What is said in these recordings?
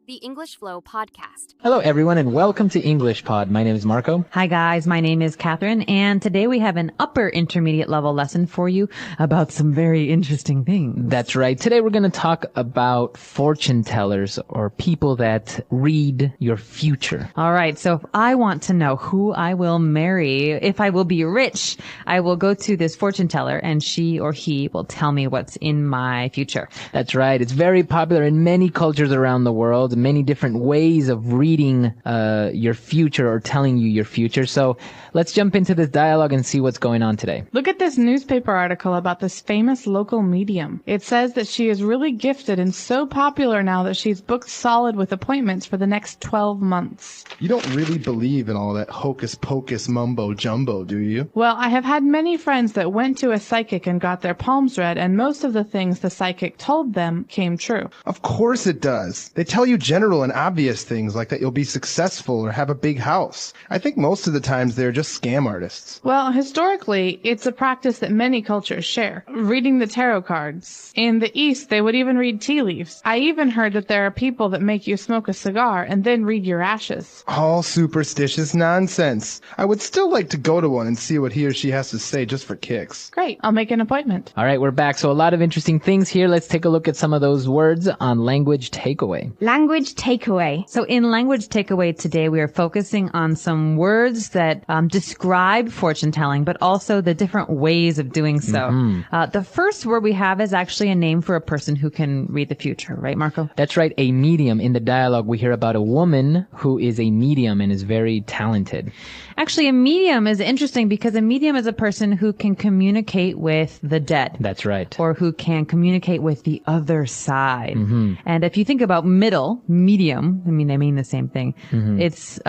the English Flow podcast. Hello, everyone, and welcome to English Pod. My name is Marco. Hi, guys. My name is Catherine, and today we have an upper intermediate level lesson for you about some very interesting things. That's right. Today we're going to talk about fortune tellers or people that read your future. All right. So if I want to know who I will marry, if I will be rich, I will go to this fortune teller, and she or he will tell me what's in my future. That's right. It's very popular in many cultures around the world. Many different ways of reading your future or telling you your future. So let's jump into this dialogue and see what's going on today. Look at this newspaper article about this famous local medium. It says that she is really gifted and so popular now that she's booked solid with appointments for the next 12 months. You don't really believe in all that hocus pocus mumbo jumbo, do you? Well, I have had many friends that went to a psychic and got their palms read, and most of the things the psychic told them came true. Of course it does. They tell you general and obvious things like that you'll be successful or have a big house. I think most of the times they're just scam artists. Well, historically, it's a practice that many cultures share. Reading the tarot cards. In the East, they would even read tea leaves. I even heard that there are people that make you smoke a cigar and then read your ashes. All superstitious nonsense. I would still like to go to one and see what he or she has to say just for kicks. Great. I'll make an appointment. All right, we're back. So a lot of interesting things here. Let's take a look at some of those words on language takeaway. Language takeaway. So in language takeaway today, we are focusing on some words that describe fortune telling, but also the different ways of doing so. The first word we have is actually a name for a person who can read the future, right, Marco? That's right, a medium. In the dialogue, we hear about a woman who is a medium and is very talented. Actually, a medium is interesting because a medium is a person who can communicate with the dead. That's right. Or who can communicate with the other side. And if you think about medium, I mean, they mean the same thing. It's,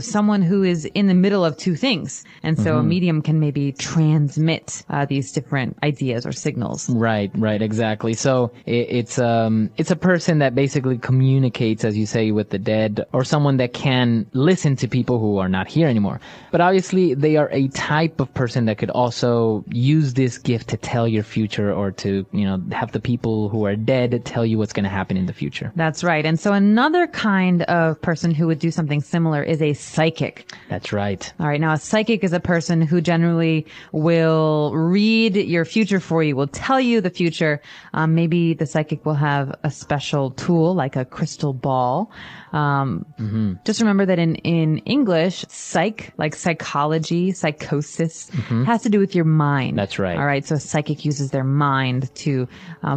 someone who is in the middle of two things. And so a medium can maybe transmit these different ideas or signals. Right, exactly. So it's a person that basically communicates, as you say, with the dead, or someone that can listen to people who are not here anymore. But obviously, they are a type of person that could also use this gift to tell your future or to, have the people who are dead tell you what's going to happen in the future. That's right. And so another kind of person who would do something similar is a psychic. That's right. All right. Now, a psychic is a person who generally will read your future for you, will tell you the future. Maybe the psychic will have a special tool like a crystal ball. Just remember that in English, psych, like psychology, psychosis, has to do with your mind. That's right. All right. So a psychic uses their mind to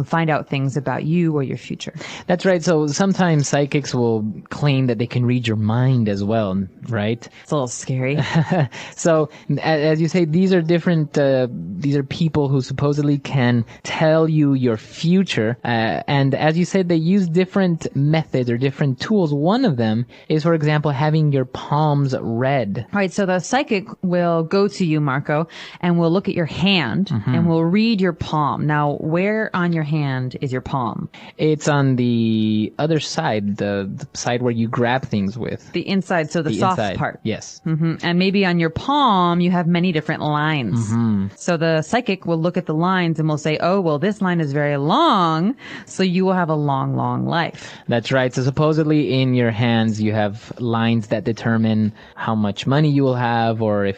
find out things about you or your future. That's right. So sometimes psychics will claim that they can read your mind as well, right? It's a little scary. So as you say, these are different, these are people who supposedly can tell you your future. And as you said, they use different methods or different tools. One of them is, for example, having your palms read. All right. So the psychic will go to you, Marco, and will look at your hand and will read your palm. Now, where on your hand is your palm? It's on the other side, the side where you grab things with. The inside, so the soft inside part. Yes. And maybe on your palm, you have many different lines. So the psychic will look at the lines and will say, oh, well, this line is very long, so you will have a long, long life. That's right. So supposedly in your hands, you have lines that determine how much money you will have, or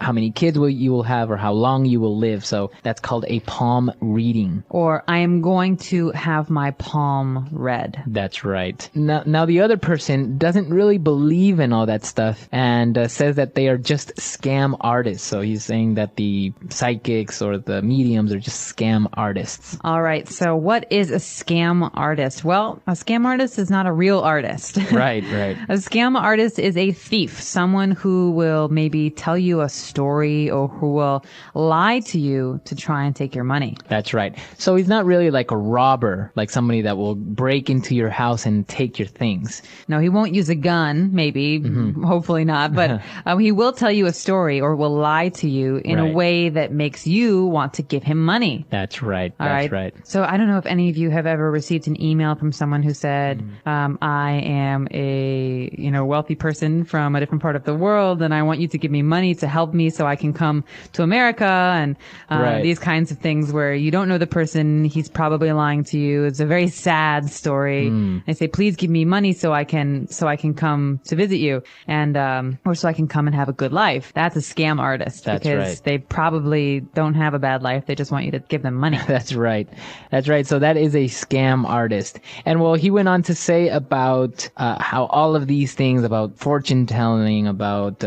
how many kids you will have, or how long you will live. So that's called a palm reading. Or I am going to have my palm read. That's right. Now the other person doesn't really believe in all that stuff and says that they are just scam artists. So he's saying that the psychics or the mediums are just scam artists. All right. So what is a scam artist? Well, a scam artist is not a real artist. Right. A scam artist is a thief, someone who will maybe tell you a story or who will lie to you to try and take your money. That's right. So he's not really like a robber, like somebody that will break into your house and take your things. No, he won't use a gun, maybe, hopefully not, but he will tell you a story or will lie to you in a way that makes you want to give him money. That's right. All That's right. right. So I don't know if any of you have ever received an email from someone who said, I am a, wealthy person from a different part of the world, and I want you to give me money to help me so I can come to America, and Right. these kinds of things where you don't know the person, he's probably lying to you. It's a very sad story. They say, please give me money so I can come to visit you, and or so I can come and have a good life. That's a scam artist. That's because right. they probably don't have a bad life. They just want you to give them money. That's right. That's right. So that is a scam artist. And well, he went on to say about how all of these things about fortune telling, about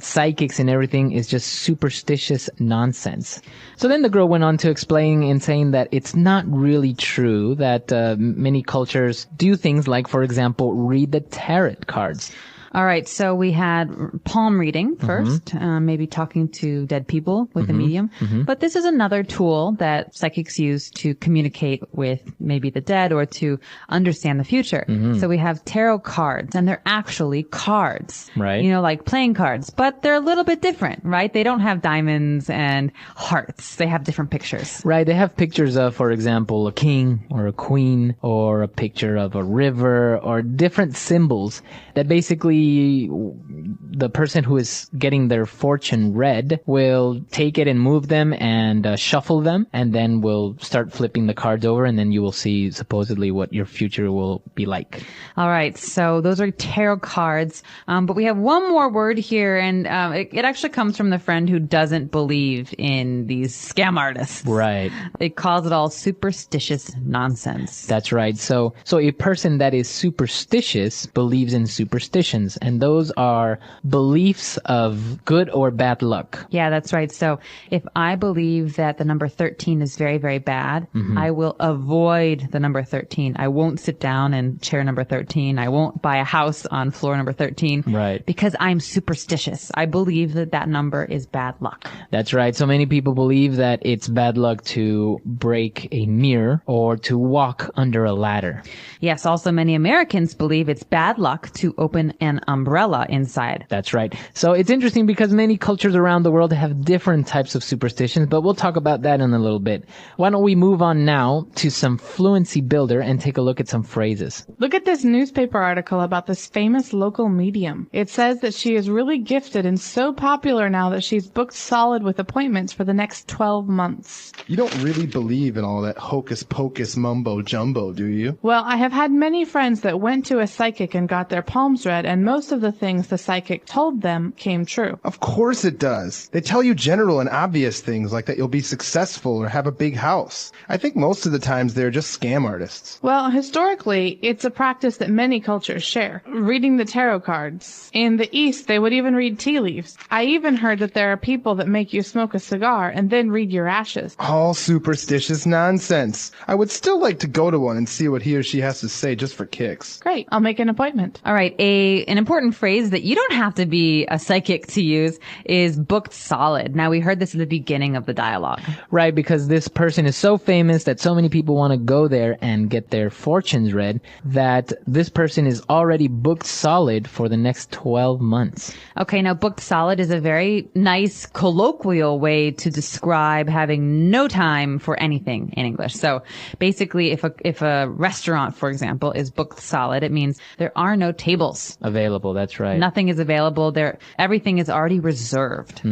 psychics and everything is just superstitious nonsense. So then the girl went on to explain and saying that it's not really true that many cultures do things like, for example, read the tarot cards. All right, so we had palm reading first, maybe talking to dead people with a medium. But this is another tool that psychics use to communicate with maybe the dead or to understand the future. So we have tarot cards, and they're actually cards. Right. Like playing cards. But they're a little bit different, right? They don't have diamonds and hearts. They have different pictures. Right. They have pictures of, for example, a king or a queen or a picture of a river or different symbols that basically the person who is getting their fortune read will take it and move them and shuffle them, and then will start flipping the cards over, and then you will see supposedly what your future will be like. All right, so those are tarot cards. But we have one more word here, and it actually comes from the friend who doesn't believe in these scam artists. Right. It calls it all superstitious nonsense. That's right. So a person that is superstitious believes in superstitions, and those are beliefs of good or bad luck. Yeah, that's right. So if I believe that the number 13 is very, very bad, I will avoid the number 13. I won't sit down in chair number 13. I won't buy a house on floor number 13. Right. Because I'm superstitious. I believe that that number is bad luck. That's right. So many people believe that it's bad luck to break a mirror or to walk under a ladder. Yes, also many Americans believe it's bad luck to open an umbrella inside. That's right. So it's interesting because many cultures around the world have different types of superstitions, but we'll talk about that in a little bit. Why don't we move on now to some fluency builder and take a look at some phrases. Look at this newspaper article about this famous local medium. It says that she is really gifted and so popular now that she's booked solid with appointments for the next 12 months. You don't really believe in all that hocus pocus mumbo jumbo, do you? Well, I have had many friends that went to a psychic and got their palms read, and most of the things the psychic told them came true. Of course it does. They tell you general and obvious things like that you'll be successful or have a big house. I think most of the times they're just scam artists. Well, historically, it's a practice that many cultures share. Reading the tarot cards. In the East, they would even read tea leaves. I even heard that there are people that make you smoke a cigar and then read your ashes. All superstitious nonsense. I would still like to go to one and see what he or she has to say just for kicks. Great, I'll make an appointment. All right, an important phrase that you don't have to be a psychic to use is booked solid. Now, we heard this at the beginning of the dialogue. Right, because this person is so famous that so many people want to go there and get their fortunes read that this person is already booked solid for the next 12 months. Okay, now booked solid is a very nice colloquial way to describe having no time for anything in English. So basically, if a restaurant, for example, is booked solid, it means there are no tables Available, that's right. Nothing is available there. Everything is already reserved.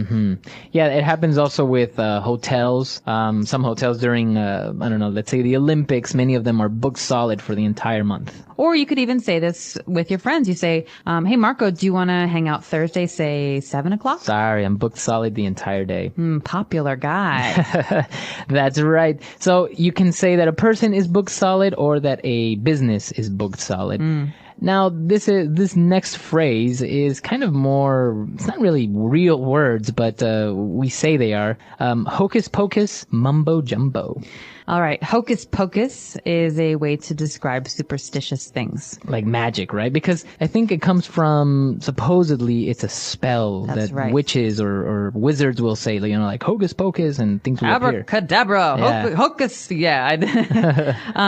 Yeah, it happens also with hotels. Some hotels during, I don't know, let's say the Olympics, many of them are booked solid for the entire month. Or you could even say this with your friends. You say, hey, Marco, do you want to hang out Thursday, say 7 o'clock? Sorry, I'm booked solid the entire day. Popular guy. That's right. So you can say that a person is booked solid or that a business is booked solid. Now, this next phrase is kind of more, it's not really real words, but we say they are. Hocus pocus, mumbo jumbo. All right. Hocus pocus is a way to describe superstitious things. Like magic, right? Because I think it comes from, supposedly, it's a spell That's that right. witches or wizards will say, like hocus pocus and things will appear. Abracadabra. Yeah. Hocus. Yeah.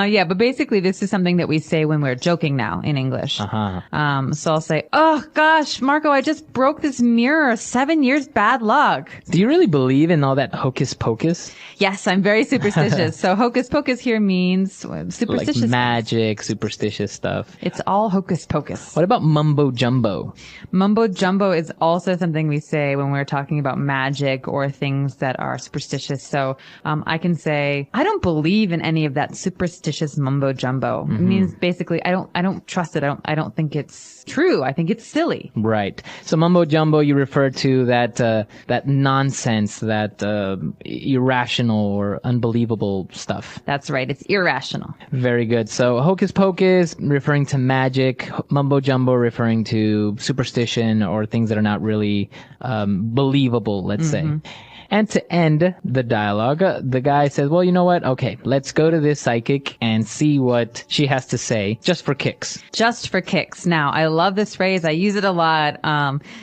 Yeah. But basically, this is something that we say when we're joking now in English. English. Uh-huh. So I'll say, oh gosh, Marco, I just broke this mirror. 7 years bad luck. Do you really believe in all that hocus pocus? Yes, I'm very superstitious. So hocus pocus here means superstitious. Like magic, superstitious stuff. It's all hocus pocus. What about mumbo jumbo? Mumbo jumbo is also something we say when we're talking about magic or things that are superstitious. So I can say, I don't believe in any of that superstitious mumbo jumbo. It means basically I don't trust it. I don't think it's true. I think it's silly. Right. So mumbo jumbo, you refer to that nonsense, that irrational or unbelievable stuff. That's right. It's irrational. Very good. So hocus pocus referring to magic, mumbo jumbo referring to superstition or things that are not really believable, let's say. And to end the dialogue, the guy says, well, you know what? Okay, let's go to this psychic and see what she has to say, just for kicks. Just for kicks. Now, I love this phrase. I use it a lot.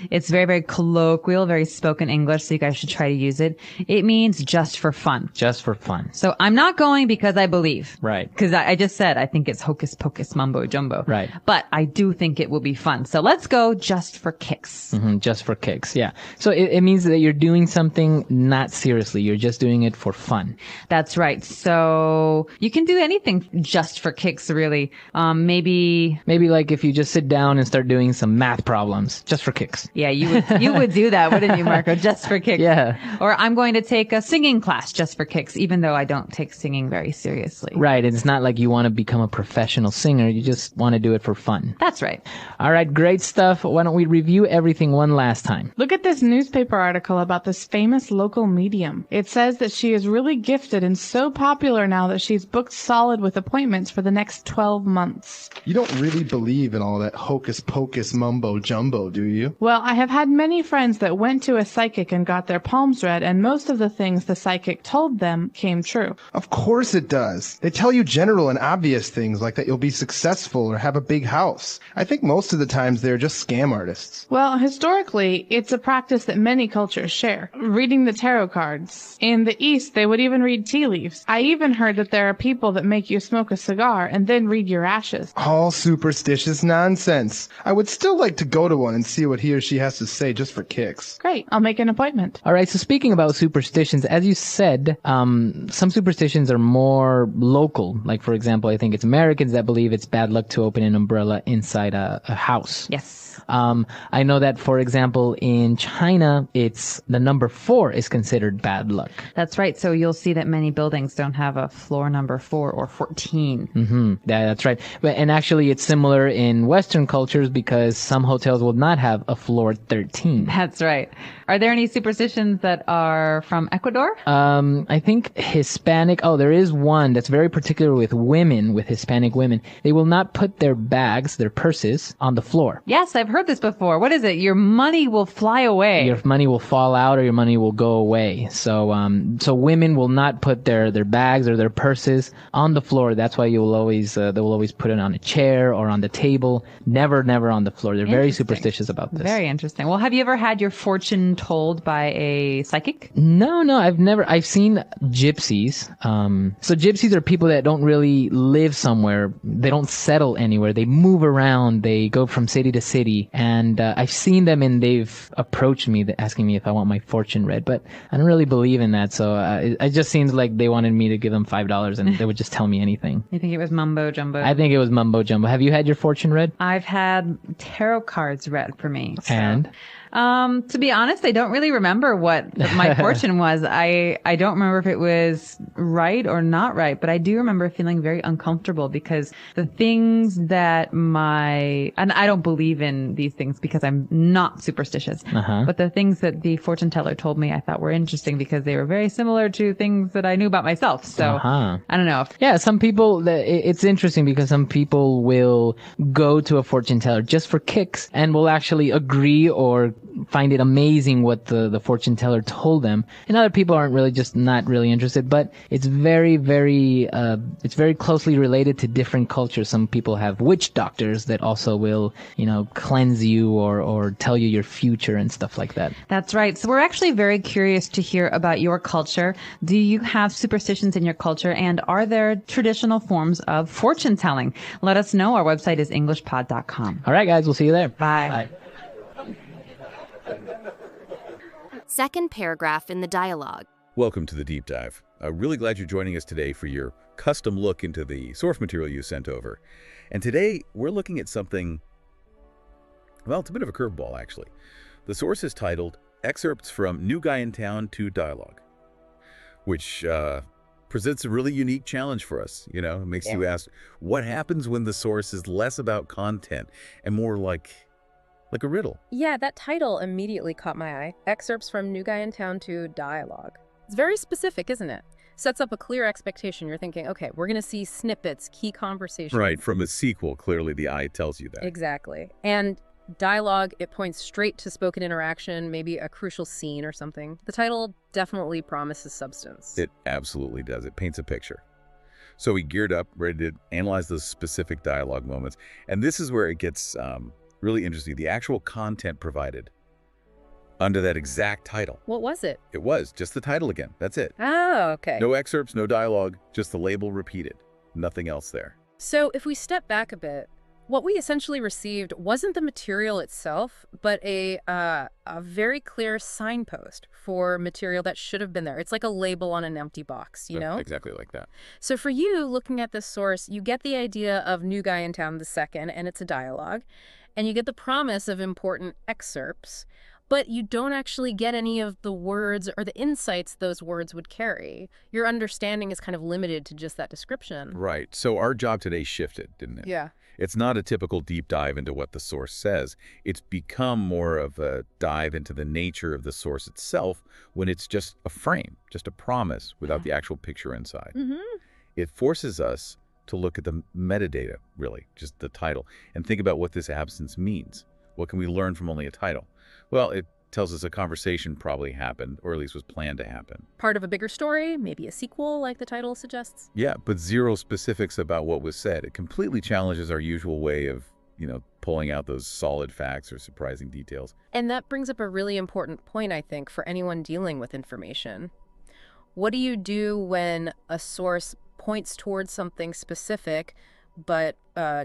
It's very, very colloquial, very spoken English, so you guys should try to use it. It means just for fun. Just for fun. So I'm not going because I believe. Right. Because I just said I think it's hocus pocus mumbo jumbo. Right. But I do think it will be fun. So let's go just for kicks. Just for kicks, yeah. So it means that you're doing something not seriously. You're just doing it for fun. That's right. So you can do anything just for kicks, really. Maybe like if you just sit down and start doing some math problems, just for kicks. Yeah, you would do that, wouldn't you, Marco? Just for kicks. Yeah. Or I'm going to take a singing class just for kicks, even though I don't take singing very seriously. Right. It's not like you want to become a professional singer. You just want to do it for fun. That's right. All right. Great stuff. Why don't we review everything one last time? Look at this newspaper article about this famous local medium. It says that she is really gifted and so popular now that she's booked solid with appointments for the next 12 months. You don't really believe in all that hocus pocus mumbo jumbo, do you? Well, I have had many friends that went to a psychic and got their palms read, and most of the things the psychic told them came true. Of course it does. They tell you general and obvious things like that you'll be successful or have a big house. I think most of the times they're just scam artists. Well, historically, it's a practice that many cultures share. Reading the tarot cards. In the East, they would even read tea leaves. I even heard that there are people that make you smoke a cigar and then read your ashes. All superstitious nonsense. I would still like to go to one and see what he or she has to say just for kicks. Great. I'll make an appointment. All right. So speaking about superstitions, as you said, some superstitions are more local. Like, for example, I think it's Americans that believe it's bad luck to open an umbrella inside a house. Yes. I know that, for example, in China, it's the number 4 is considered bad luck. That's right. So you'll see that many buildings don't have a floor number 4 or 14. That's right. And actually, it's similar in Western cultures because some hotels will not have a floor 13. That's right. Are there any superstitions that are from Ecuador? I think Hispanic. Oh, there is one that's very particular with women, with Hispanic women. They will not put their bags, their purses, on the floor. Yes, I've heard this before. What is it? Your money will fly away. Your money will fall out or your money will go away. So women will not put their bags or their purses on the floor. That's why they will always put it on a chair or on the table. Never on the floor. They're very superstitious about this. Very interesting. Well, have you ever had your fortune told by a psychic? No, I've seen gypsies. So gypsies are people that don't really live somewhere. They don't settle anywhere. They move around. They go from city to city. And I've seen them and they've approached me asking me if I want my fortune read, but I don't really believe in that. So it just seems like they wanted me to give them $5 and they would just tell me anything. You think it was mumbo jumbo? I think it was mumbo jumbo. Have you had your fortune read? I've had tarot cards read for me. So. And? To be honest, I don't really remember what my fortune was. I don't remember if it was right or not right, but I do remember feeling very uncomfortable because the things that and I don't believe in these things because I'm not superstitious, but the things that the fortune teller told me I thought were interesting because they were very similar to things that I knew about myself. So I don't know. Yeah, some people, it's interesting because some people will go to a fortune teller just for kicks and will actually agree or find it amazing what the fortune teller told them, and other people aren't really just not really interested. But it's it's very closely related to different cultures. Some people have witch doctors that also will, cleanse you or tell you your future and stuff like that. That's right. So we're actually very curious to hear about your culture. Do you have superstitions in your culture, and are there traditional forms of fortune telling? Let us know. Our website is englishpod.com. All right, guys, we'll see you there. Bye. Second paragraph in the dialogue. Welcome to the Deep Dive. I'm really glad you're joining us today for your custom look into the source material you sent over. And today, we're looking at something, well, it's a bit of a curveball, actually. The source is titled Excerpts from New Guy in Town 2 Dialogue, which presents a really unique challenge for us. It makes you ask, what happens when the source is less about content and more like a riddle? Yeah, that title immediately caught my eye. Excerpts from New Guy in Town 2 Dialogue. It's very specific, isn't it? Sets up a clear expectation. You're thinking, okay, we're going to see snippets, key conversations. Right, from a sequel, clearly the eye tells you that. Exactly. And dialogue, it points straight to spoken interaction, maybe a crucial scene or something. The title definitely promises substance. It absolutely does. It paints a picture. So we geared up, ready to analyze those specific dialogue moments. And this is where it gets really interesting. The actual content provided under that exact title. What was it? It was just the title again. That's it. Oh, okay. No excerpts, no dialogue, just the label repeated. Nothing else there. So if we step back a bit, what we essentially received wasn't the material itself, but a very clear signpost for material that should have been there. It's like a label on an empty box, you know? Exactly like that. So for you, looking at this source, you get the idea of New Guy in Town the second, and it's a dialogue, and you get the promise of important excerpts, but you don't actually get any of the words or the insights those words would carry. Your understanding is kind of limited to just that description. Right. So our job today shifted, didn't it? Yeah. It's not a typical deep dive into what the source says. It's become more of a dive into the nature of the source itself when it's just a frame, just a promise without the actual picture inside. It forces us to look at the metadata, really, just the title, and think about what this absence means. What can we learn from only a title? Well, it tells us a conversation probably happened, or at least was planned to happen. Part of a bigger story, maybe a sequel, like the title suggests. Yeah, but zero specifics about what was said. It completely challenges our usual way of, pulling out those solid facts or surprising details. And that brings up a really important point, I think, for anyone dealing with information. What do you do when a source points towards something specific, but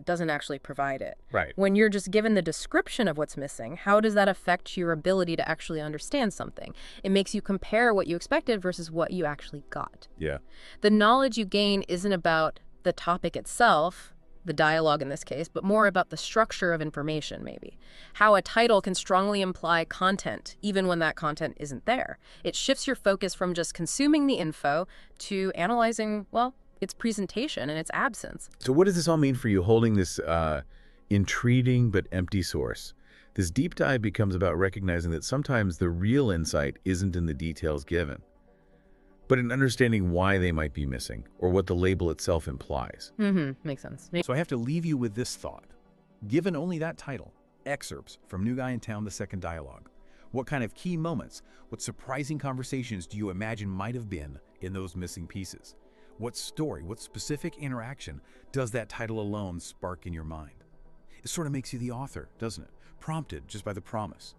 doesn't actually provide it? Right. When you're just given the description of what's missing, how does that affect your ability to actually understand something? It makes you compare what you expected versus what you actually got. Yeah. The knowledge you gain isn't about the topic itself, the dialogue in this case, but more about the structure of information, maybe. How a title can strongly imply content, even when that content isn't there. It shifts your focus from just consuming the info to analyzing, well, its presentation and its absence. So what does this all mean for you, holding this intriguing but empty source? This deep dive becomes about recognizing that sometimes the real insight isn't in the details given, but in understanding why they might be missing or what the label itself implies. Makes sense. So I have to leave you with this thought. Given only that title, Excerpts from New Guy in Town, the second dialogue, what kind of key moments, what surprising conversations do you imagine might have been in those missing pieces? What story, what specific interaction does that title alone spark in your mind? It sort of makes you the author, doesn't it? Prompted just by the promise.